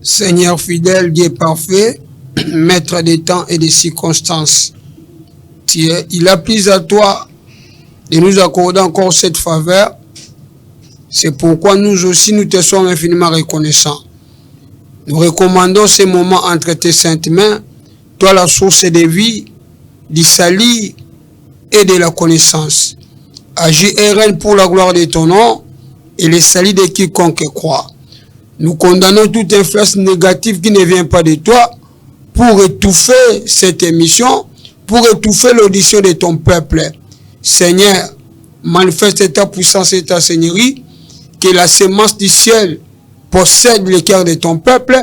Seigneur fidèle, Dieu parfait, maître des temps et des circonstances, il a plu à toi de nous accorder encore cette faveur. C'est pourquoi nous aussi nous te sommes infiniment reconnaissants. Nous recommandons ces moments entre tes saintes mains, toi la source de vie, du salut et de la connaissance. Agis et règne pour la gloire de ton nom et le salut de quiconque croit. Nous condamnons toute influence négative qui ne vient pas de toi pour étouffer cette émission, pour étouffer l'audition de ton peuple. Seigneur, manifeste ta puissance et ta seigneurie, que la sémence du ciel possède le cœur de ton peuple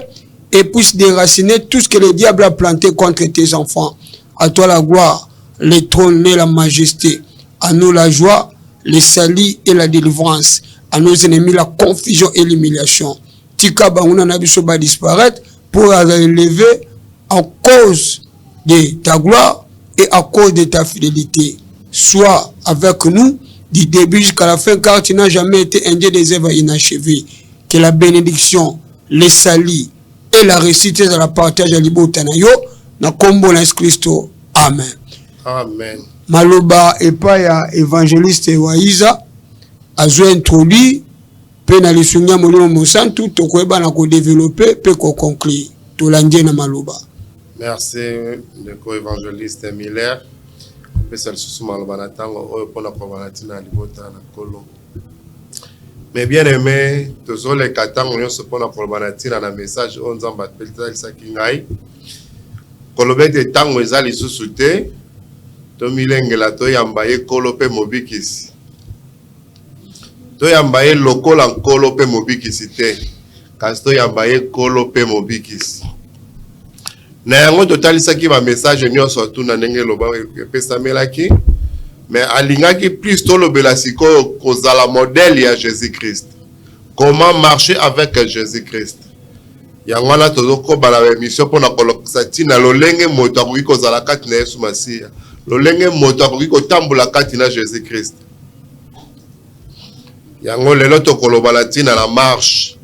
et puisse déraciner tout ce que le diable a planté contre tes enfants. À toi la gloire, le trône et la majesté. À nous la joie, le salut et la délivrance. À nos ennemis la confusion et l'humiliation. Tika Bangouna Nabiso va disparaître pour relever à cause de ta gloire et à cause de ta fidélité. Sois avec nous du début jusqu'à la fin, car tu n'as jamais été un Dieu des œuvres inachevées. Que la bénédiction, le salut et la réussite de la partage à l'Ibotanayo, na kombo na Christo. Amen. Amen. Maloba epaya évangéliste Waiza azo introduit pe na lisunya molimo mosantu to koyeba na ko développer pe ko conclure to landie na maloba. Merci le co-évangéliste Miller. Pe sel susu maloba na tango oyo pona ko banatina libota na kolo. Mais bien aimé, tous les katango nyonso pona ko banatina na message on nzamba pelta lisaki ngai. Kolobete tango ezali susu te. To milengela to yambaye kolo pe mobikisi. To yambaye lokola nkolo pe mobikisi te. Kasi to yambaye kolo pe mobikisi. Na yango totalisaki ba message nyonso tuna ndenge loba epesamelaki. Mais alingaki plus to lobela sikoyo kozala modèle ya Jésus-Christ. Comment marcher avec Jésus-Christ. Yango wana tozoko bala émission pona kolokisa tina lolenge moto akoki kozala kati na Yesu Masiya. Lolenge moto akoki kotambola kati na Jésus-Christ. Yango lelo tokoloba tina la marche.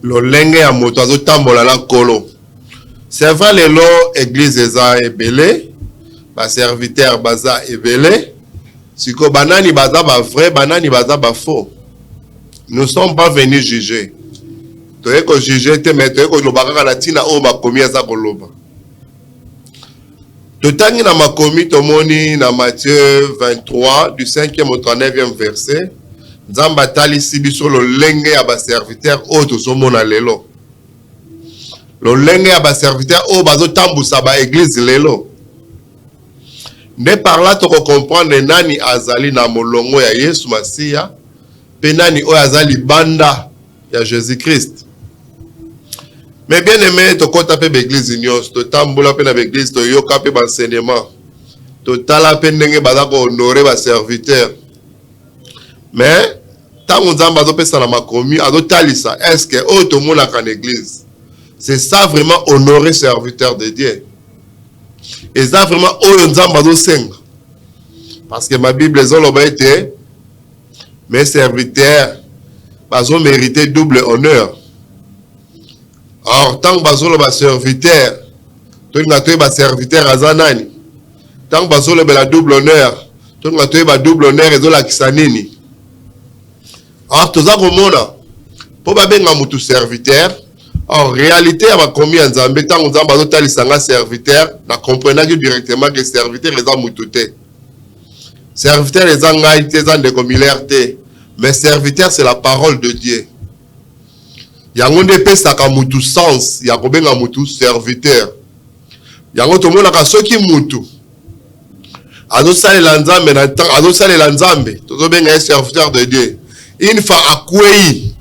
Lolenge ya moto azotambola na kolo. C'est vrai lelo église eza ebele, ba serviteur baza ebele. Siko banani baza ba vrai, banani baza ba faux. Nous ne sommes pas venus juger. Toye ko juger te mais toye ko loba kaka na tina o makomi aza koloba. Totangi na makomi tomoni na Matthieu 23 du 5e au 39e verset. Nzamba tali sibiso lo lenge ya ba serviteur o tozomona lelo. Lo lenge ya ba serviteur o bazo tambusa ba église lelo. Ne par là to comprendre nani azali na molongo ya Yesu Masiya, pe nani o azali banda ya Jésus-Christ. Mais bien aimé, to kota pe l'église nyos, to tambola pe na l'église, to yoka pe enseignement. To tala pe ndenge baza ko honorer ba serviteur. Mais tant nzamba zo pesa na makomi, azo talisa, est-ce que o to mona kan église. C'est ça vraiment honorer serviteur de Dieu. Et ça vraiment o nzamba zo senga. Parce que ma Bible zo loba été mes serviteurs bazo mériter double honneur. Or, tant que bazolo ba serviteur, tout le ba serviteur azanani. Tant que bazolo ba double honneur, tout le ba double honneur ezo la kisanini. Or, toza komona, po ba benga mutu serviteur, en réalité ya bakomi ya Nzambe tant que bazo talisanga serviteur, na comprenaki directement que serviteur eza mutu te. Serviteur eza ngai te eza ndeko Miller te, mais serviteur c'est la parole de Dieu. Yango nde pesaka mutu sens ya kobenga mutu serviteur. Yango tomona ka soki mutu azosalela Nzambe na temps azosalela Nzambe tozobenga serviteur de Dieu. Une fois akwei,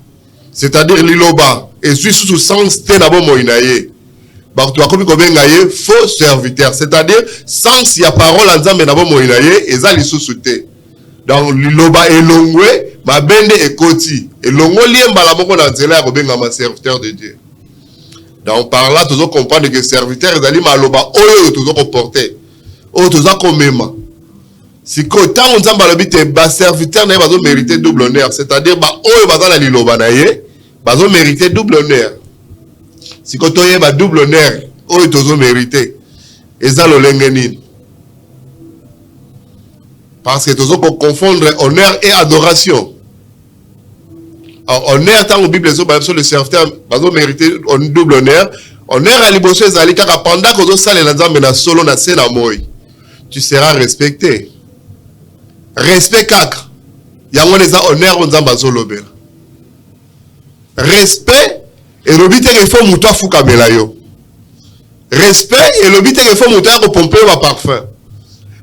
c'est-à-dire liloba et suis sous sens te na bomo inaye. Ba to akomi kobenga ye faux serviteur, c'est-à-dire sens ya parole Nzambe na bomo inaye ezali sous te. Dans liloba elongwe mabende ekoti elongo liemba la moko na nzela ya kobenga ma serviteur de Dieu. Donc par là tozo comprendre que serviteur ezali maloba oyo tozo comporter oyo tozo komema siko tant Nzamba lobi te ba serviteur na bazo mériter double honneur, c'est-à-dire ba oyo bazala liloba na ye bazo mérité double honneur. Si quand on y a double honneur, on est toujours mérité. Et ça le lengenine. Parce que toujours pour confondre honneur et adoration. Alors, honneur, tant que la Bible sur le serviteur, bazo mérité un double honneur. Honneur à l'iboshe ezali kaka pendant que ça les lanzambe na solo na sena moi. Tu seras respecté. Respect kaka. Yango les honneur on zamba zolobela. Respect et l'obité qu'il faut moutoua fouka belayo. Respect et l'obité qu'il faut moutoua ko pomper wa parfum.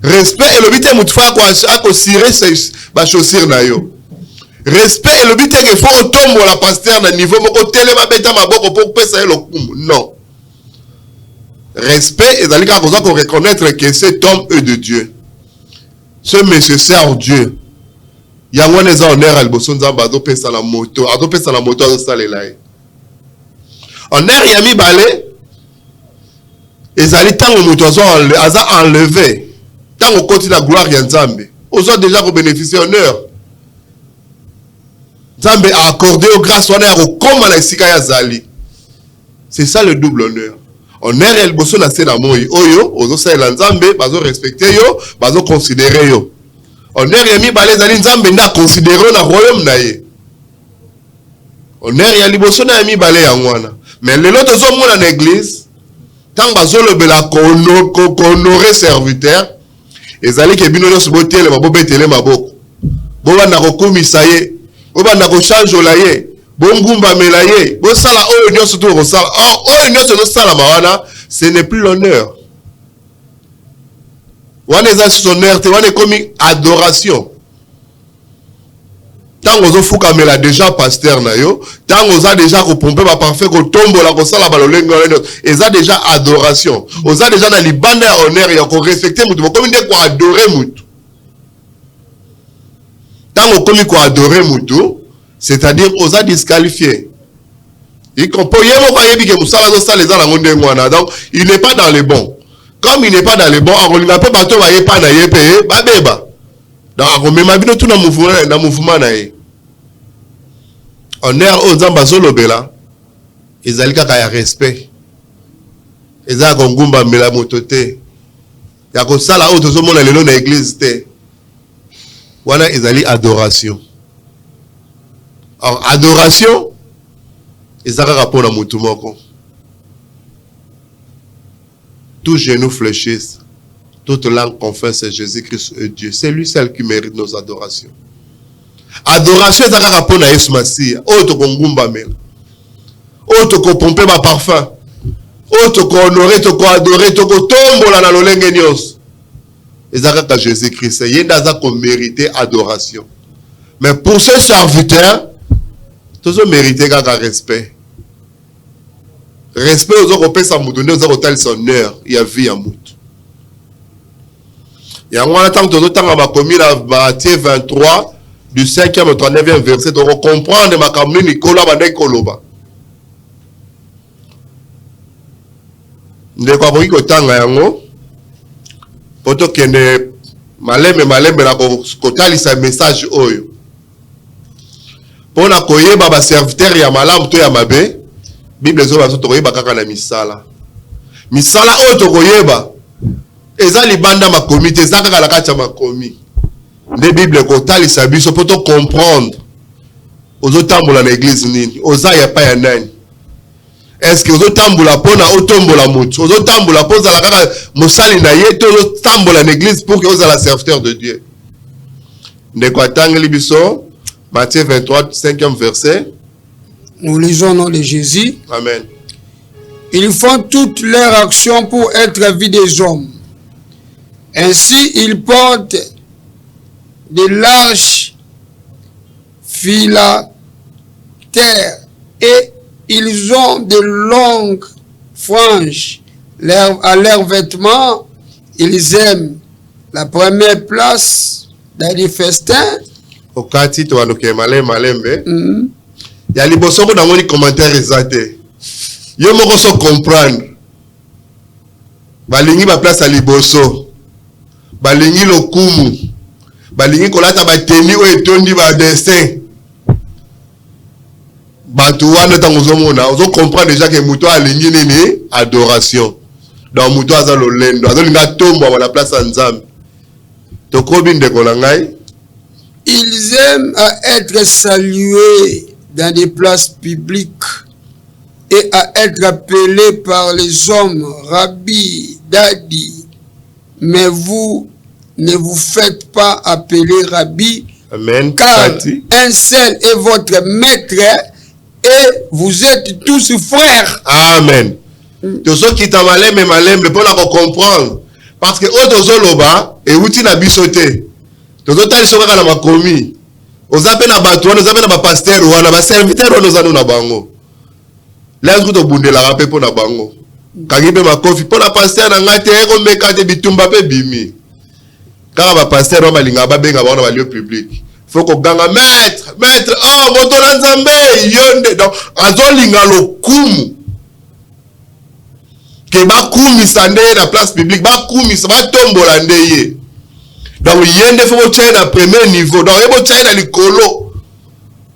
Respect et l'obité moutoua ko cirer ba chaussure na yo. Respect et l'obité qu'il faut tomber la pasteur na niveau moko telema beta maboko pour pesa le kum. Non. Respect et d'aller quand on reconnaître que cet homme est de Dieu. Ce monsieur sert Dieu. Il y a un honneur à l'bosonza bado pesa la moto, ado pesa la moto ado salelaye. Honneur yami balé. Ezali tant moto aza enlevé. Tant au côté de la gloire ya Nzambe. Aux autres déjà qu'on bénéficie honneur. Nzambe a accordé aux grâces honneur au comme la isika ya zali. C'est ça le double honneur. Honneur el bosso na sena moi. Oyo, ozo sa la Nzambe, bazo respecter yo, bazo considérer yo. Honneur yami balé zali Nzambe na considérer na royaume na ye. Honneur ya liboso na yami balé ya ngwana. Mais les autres zo mona na église, tant bazo le bela honorer serviteur, ezali ke bino nyonso botele mabo betele maboko. Bo bana ko komisa ye, bo bana ko change la ye, bo ngumba mela ye, bo sala oyo nyonso to ko sala. Oyo nyonso to sala mawana, ce n'est plus l'honneur. Wana eza honneur te wana komi adoration. Tant ozo fuka mela déjà pasteur na yo, tant oza déjà ko pomper ba parfait ko tombola ko sala balolengo eza déjà adoration. Oza déjà na libanda ya honneur ya ko respecter mutu, ko komi nde ko adorer mutu. Tant on komi ko adorer mutu, c'est-à-dire oza disqualifié. Il comprend yemo ko yebi ke musala zo sala eza na ngonde ngwana. Donc il n'est pas dans les bons. Comme il n'est pas dans les bons, on n'a pas bateau va yepa na yepe, ba beba. Donc on mema bino tout na mouvement na ye. Honneur aux Nzamba zolobela, ezali kaka ya respect. Ezali ko ngumba mela motote. Ya ko sala o tozo mona lelo na église te. Wana ezali adoration. Alors adoration ezaka rapport na mutu moko. Tout genou fléchisse, toute langue confesse que Jésus-Christ est Dieu. C'est lui seul qui mérite nos adorations. Adoration est un rapport à Yesu Masia. Autre qu'on gumba mel. Autre qu'on pompe ma parfum. Autre qu'on honorer, qu'on adorer, qu'on tombe la lolenge nyos. Et ça que Jésus-Christ. Il y a qu'on mérite adoration. Mais pour ce serviteur, tous ont mérité un respect. Respect aux autres personnes, ça nous donne aux autres son honneur. Il y a vie à mout. Il y a un temps que nous avons commis la Matthieu 23, du 5e au 39e verset, de comprendre ma caméra Nicolas Bandé Koloba. Nous avons compris que tant yango, poto kende maleme na kotali sa message oyo. Pona koyeba ba serviteur ya malamu to ya mabe. Bible zo bazo tokoyeba kaka na misala. Misala oyo tokoyeba eza libanda makomi te eza kaka na kati ya makomi. Nde Bible kotalisa biso po to comprendre. Ozotambola na église nini? Oza ya pa ya nani? Est-ce que ozotambola pona otombola mutu? Ozotambola po za la kaka mosali na ye to ozotambola na église pour que ozala serviteur de Dieu? Nde ko atangeli biso Matthieu 23 5e verset. Nous lisons au nom de Jésus. Amen. Ils font toutes leurs actions pour être vus des hommes. Ainsi, ils portent de larges phylactères et ils ont de longues franges. À leurs vêtements, ils aiment la première place dans les festins. Au cas où tu as malembe. Il y a les bossons qui ont des commentaires exacts. Yo moko so comprendre. Balingi ba place à liboso. Balingi lokumu. Balingi kolata ba teni o etondi ba destin. bato wana ntango ozomona comprendre déjà que moto alingi nini adoration. Donc moto aza lolendo azolinga tombo à la place ya Nzambe. Tokobi ndeko na ngai. Ils aiment à être salués dans des places publiques et à être appelés par les hommes, Rabbi, Dadi. Mais vous ne vous faites pas appeler Rabbi. Amen. Car un seul est votre maître et vous êtes tous frères. Amen. Tous ceux qui t'ont malem, pour la comprendre. Parce que autres loba et outil na bisoté. Tous autres ils sont dans ma commis. Aux appels na bateau, nous appelons na pasteur ou na serviteur ou nous allons na bango. Là nous to bundé la rapé pour na bango. Kagibe ma kofi pour la pasteur na ngate eko mekate bitumba pe bimi. Car ba pasteur o malinga ba benga ba na lieu public. Faut que ganga maître, oh moto na Nzambe yonde donc azolinga lokumu. Que ba kumisa nde na place publique ba kumisa ba tombola ndeye. Donc yende faut que na premier niveau donc ebo tchaina likolo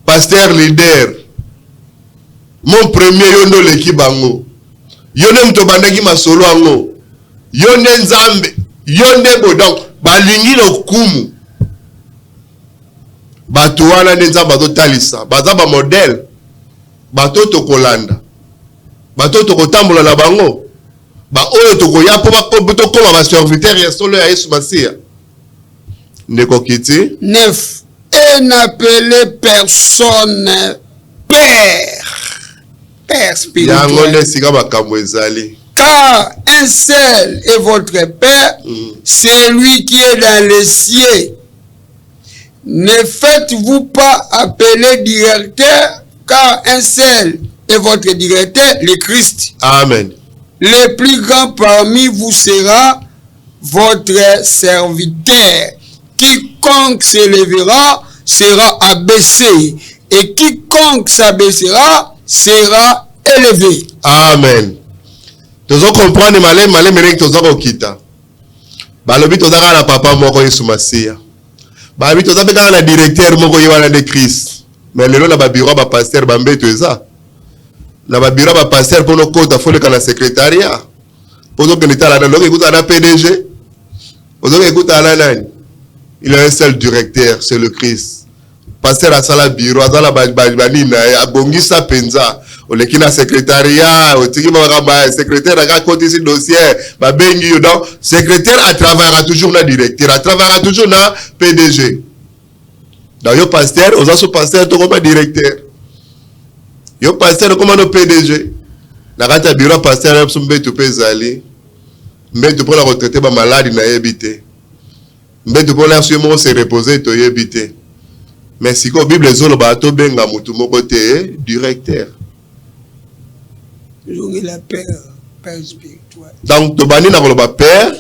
pasteur leader mon premier yondo leki bango yonde mto bandaki masolo ango yonde Nzambe yonde bo donc balingi lokumu bato wana nde Nzambe azotalisa baza ba modèle bato tokolanda bato tokotambola na bango ba oyo tokoya po tokoma ba serviteur ya solo ya Yesu Masia. Ndeko kiti 9. Et n'appelez personne Père spirituel. Car un seul est votre Père, c'est lui qui est dans les cieux. Ne faites-vous pas appeler directeur, car un seul est votre directeur, le Christ. Amen. Le plus grand parmi vous sera votre serviteur. Quiconque s'élèvera sera abaissé, et quiconque s'abaissera sera élevé. Amen. Tozo comprendre malem merek tozo kokita. Balobi tozo na papa moko Yesu Masia. Balobi tozo beka na directeur moko yewana de Christ. Mais lelo na ba bureau ba pasteur ba mbeto eza. Na ba bureau ba pasteur pour no kota fole kana secrétariat. Pozo que l'état là donc écoute na PDG. Pozo écoute na nani. Il a un seul directeur, c'est le Christ. Pasteur à sala bureau, à la banina, à bongisa penza. On est qui na secrétariat, on tiki ma secrétaire à côté ce dossier, ma bengi donc secrétaire à travaillera toujours na directeur, à travaillera toujours na PDG. Dans yo pasteur, aux autres pasteur to comme directeur. Yo pasteur comme no PDG. Na kata bureau pasteur msumbe to pezali. Mbe pour la retraiter ba malade na yebité. Mais de pouvoir se reposer, tu y habiter. Mais si la Bible est là, tu benga mutu moko te directeur. La père spirituel. Donc tu bani na koloba père,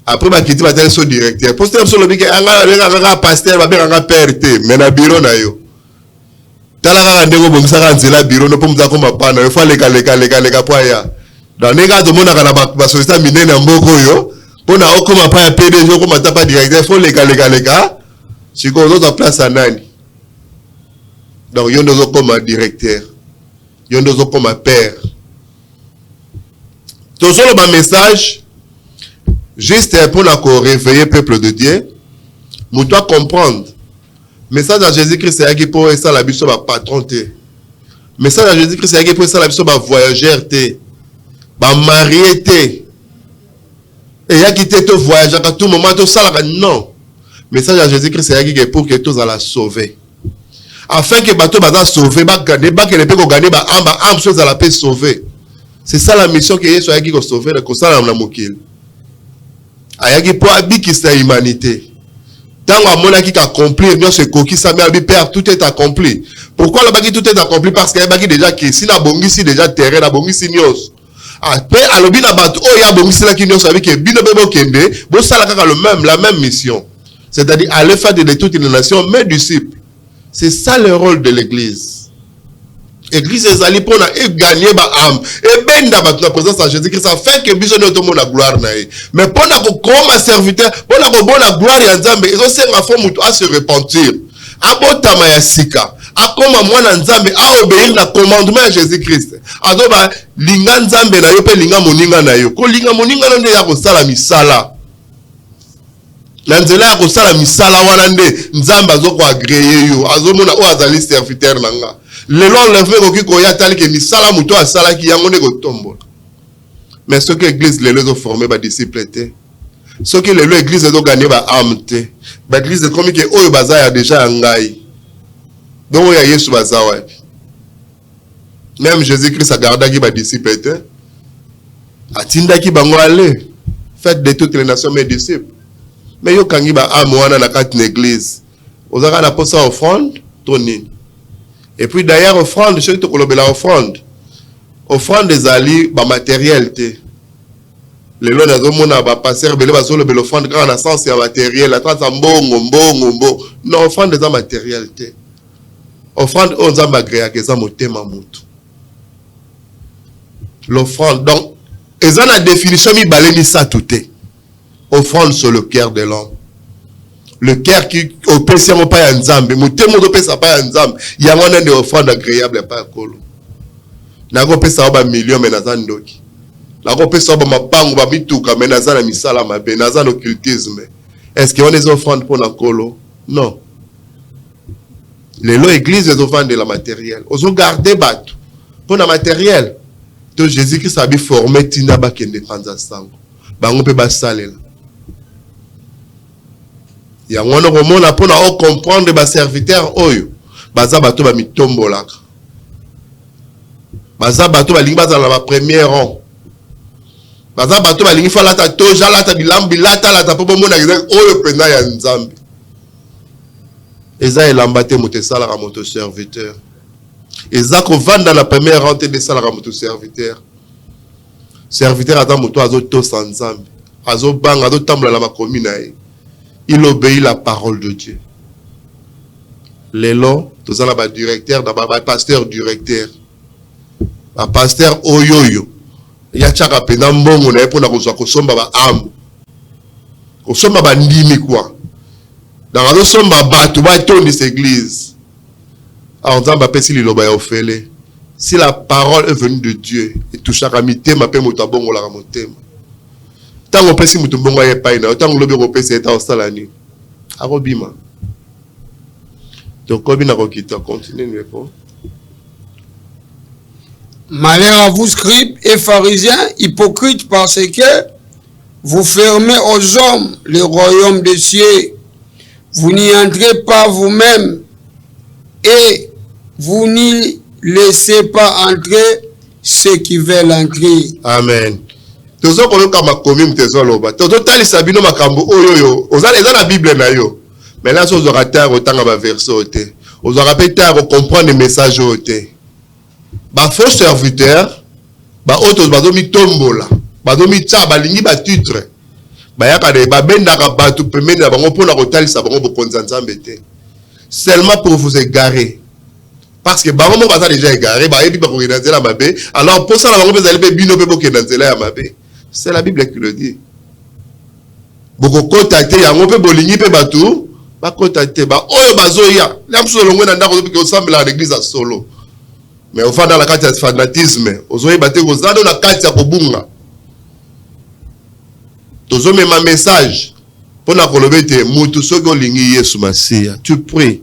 après ba kiti ba tel so directeur. Poste so lobi ke anga pasteur ba benga père te, mais na bureau na yo. Tala ka ndeko bongisa ka nzela bureau no pomza ko mapana, yo fa leka po ya. Donc nega to mona kana ba société minene mboko yo. Pour na okoma pa ya PDG okoma ta pa directeur faut leka siko ozo place à nani donc yondo zo comme directeur yondo zo comme père tout solo ba message juste pour la réveiller peuple de Dieu nous doit comprendre message à Jésus-Christ c'est qui pour ça la biso ba patron te message à Jésus-Christ c'est qui pour ça la biso ba voyageur te ba marié te. Et il y a qui te voyage à tout moment, tout ça, non. Message à Jésus-Christ, c'est pour que tous allons sauver. Afin que bateau va sauver, que les gens gagner, âme chose à la paix sauver. C'est ça la mission que Jésus a dit qu'on sauver, que ça l'a mokil. Ayagi pour habiter sa humanité. Tant que mon qui accompli, bien ce coquille, ça m'a dit père, tout est accompli. Pourquoi le bagi tout est accompli? Parce qu'il y a bagi déjà qui si na bongi si déjà terrain, na bongi si nios. Après, alobi na bato oh ya bongi sila kinyo sabi ke bino bebo kende bo sala kaka la même mission, c'est-à-dire aller faire de toutes les nations mes disciples. C'est ça le rôle de l'église. Église ezali pour na gagner ba âme et benda bato na présence de Jésus Christ afin que biso no tomo na gloire na ye, mais pour na ko comme serviteur pour na ko bona gloire ya Nzambe ezo senga fo mutu à se repentir abotama ya sika akoma mwana nzambe a obéir na commandement ya Jésus-Christ azoba linga nzambe na yo pe linga moninga na yo ko linga moninga na nde ya kosala misala na nzela ya kosala misala wana nde nzambe azoko agréer yo azomona o azali serviteur na nga lelo enlèvement koki koya tali ke misala muto asala ki yango nde kotombola mais ce que l'église lelo ezo former ba disciples te ce que lelo église ezo gagner ba âme te ba église comme que oyo baza ya déjà ya ngai donc oyo ya Yesu baza wapi même Jésus-Christ a gardaki ba disciples te atindaki bango aller faites de toutes les nations mes disciples mais yo kangi ba âme wana na kati na église ozaka na posa offrande to nini et puis d'ailleurs offrande ceux to kolobela offrande ezali ba matériel te lelo nazomona ba pasteur bele bazolobela offrande quand na sens ya matériel atata mbongo non offrande eza matériel te offrande on nzambe agréaka eza motema mutu l'offrande donc eza na définition mibale misatu te offrande sur le cœur de l'homme. Le cœur qui opesse yango pa ya nzambe, motemo do pesa pa ya nzambe, yango na de offrande agréable pa kolo. Na go pesa ba million mais naza ndoki. Na go pesa ba mapango ba bituka mais naza na misala mabe, naza no occultisme. Est-ce que on les offrandes pour na kolo? Non. Les lois églises les offrandes de la matériel. Ozo garder bateau pour na matériel. To Jésus-Christ a bi formé tina ba kende panza sango. Bango pe ba salela. Ya ngwana komona pona o comprendre ba serviteur oyo baza bato ba mitombolaka baza bato ba lingi baza na ba premier rang baza bato ba lingi fala ta toja la ta bilambi la ta popo mona oyo pena ya nzambe eza elamba te moto esala ka moto serviteur eza ko vanda na premier rang te de sala ka moto serviteur ata moto azo to sa nzambe azo banga azo tambola na makomi na ye. Il obéit la parole de Dieu. Lelo, tous en a directeur, d'abord pasteur directeur. Un pasteur oyoyo. Il y a chaka penambo on a pour na ko somba ba am. Ko somba ba ndimi quoi. Dans la somba ba tu ba ton de église. En disant ba pesi liloba ya ofele. Si la parole est venue de Dieu et touche à mitema pe motabongo la motema. Tant on peut si mutu mbongo ye paina, tant on lobi ko pesi eta osalani. Arobima. Donc comme il a requitté, continue pas. Malheur à vous, scribes et pharisiens, hypocrites, parce que vous fermez aux hommes le royaume des cieux. Vous n'y entrez pas vous-même et vous n'y laissez pas entrer ceux qui veulent entrer. Amen. Tozo koloka makomi mtezo loba. Tozo tali sabino makambo oyoyo. Ozala eza na Bible na yo. Mais là so zora ta otanga ba verset ote. Ozora peta ko comprendre message ote. Ba faux serviteur, ba autos bazo mi tombola. Bazo mi tsa balingi ba titre. Ba yaka de ba benda ka batu pemene na bango pona ko tali sa bango bokonza nzambe te. Seulement pour vous égarer. Parce que bango mo baza déjà égaré, ba yebi ba ko nzela mabe. Alors pour ça la bango bezali pe bino pe bokenda nzela ya mabe. C'est la Bible qui le dit. Boko contacter yango pe bolingi pe batu, ba contacter ba oyo bazoya. L'amso longwe na ndako pe ko sambela l'église à solo. Mais au fond dans la carte de fanatisme, ozoye baté ko zado na carte ya kobunga. Tozo mema message pona kolobete mutu soko lingi Yesu Masia. Tu pries.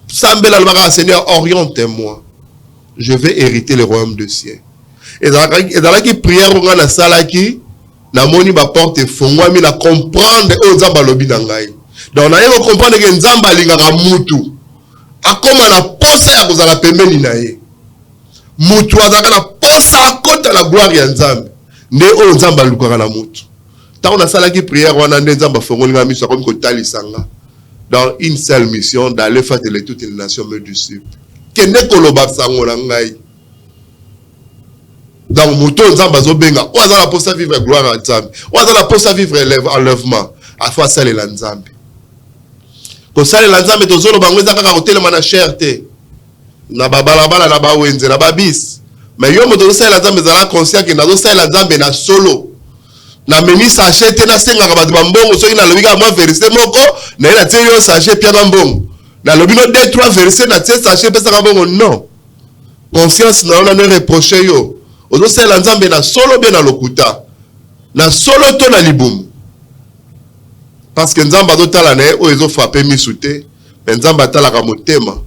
Sambela le mara Seigneur oriente-moi. Je vais hériter le royaume des cieux. Et dans la prière, on a salaki, na moni ba porte fongwa mi na comprendre o nzamba lobi na ngai. Donc na yeko comprendre que nzamba lingaka mutu. Akoma na posa ya kozala pembeni na ye. Mutu azaka na posa akota la gloire ya nzambe. Nde o nzamba lukaka na mutu. Tant on a salaki prière wana nde nzamba fongolinga miso comme ko talisanga. Dans une seule mission d'aller faire de toutes les nations me disciples. Kende koloba sango na ngai. Donc, mouton nzamba zobenga, on a la poste à vivre gloire à nzambe. On a la poste à vivre enlèvement. À fois ça les nzambe. Ko ça les nzambe to zolo bango ezaka ka hotel mana cherté. Na babalabala na ba wenze na babis. Mais yo moto ça les nzambe zala conscient que na zo ça les nzambe na solo. Na meni sachet te na senga ka ba mbongo soki na lobika moi verser moko, na ina tie yo sachet pia na mbongo. Na lobino 2-3 versets na tie sachet pesa kabongo non. Confiance na ona ne reprocher yo. Ozo sala nzambe na solo bien na lokuta. Na solo to na libumu. Parce que nzamba do tala na o ezo frapper misute, mais nzamba tala ka motema.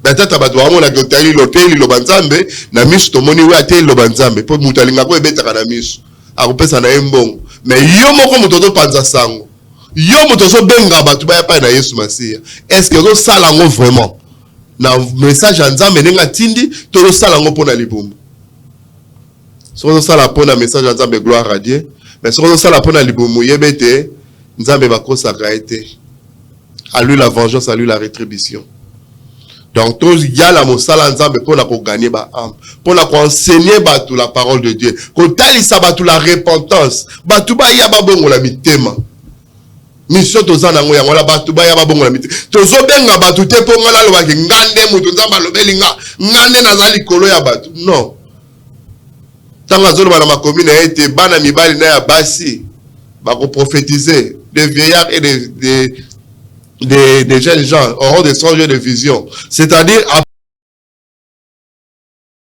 Batata bato amona ke tali lopeli lo banzambe na misu to moni we ateli lo banzambe po mutu alinga ko ebeta kana misu. Akopesa na embongo. Mais yo moko mutu to panza sango. Yo mutu so benga bato ba ya pa na Yesu Masia. Est-ce que zo sala ngo vraiment? Na message ya nzambe nenga tindi to sala ngo pona libumu. So sala pona message ya nzambe gloire à Dieu. Mais so sala pona libumu yebete nzambe bakosaka ete. À lui la vengeance, à lui la rétribution. Donc tous y a la mosala nzambe pona ko gagner ba âme, pona ko enseigner batu la parole de Dieu. Ko talisa batu la repentance. Batu ba ya ba bongo la mitema. Mission tozana ngo yango la batu ba ya ba bongo la mitema. Tozo benga batu te po ngala lo ba ngande mutu nzamba lo belinga ngande nazali kolo ya batu. Non. Tanga zolo bana makomine ete bana mibali na ya basi ba ko prophétiser des vieillards et des jeunes gens auront des songes et des visions. C'est-à-dire, à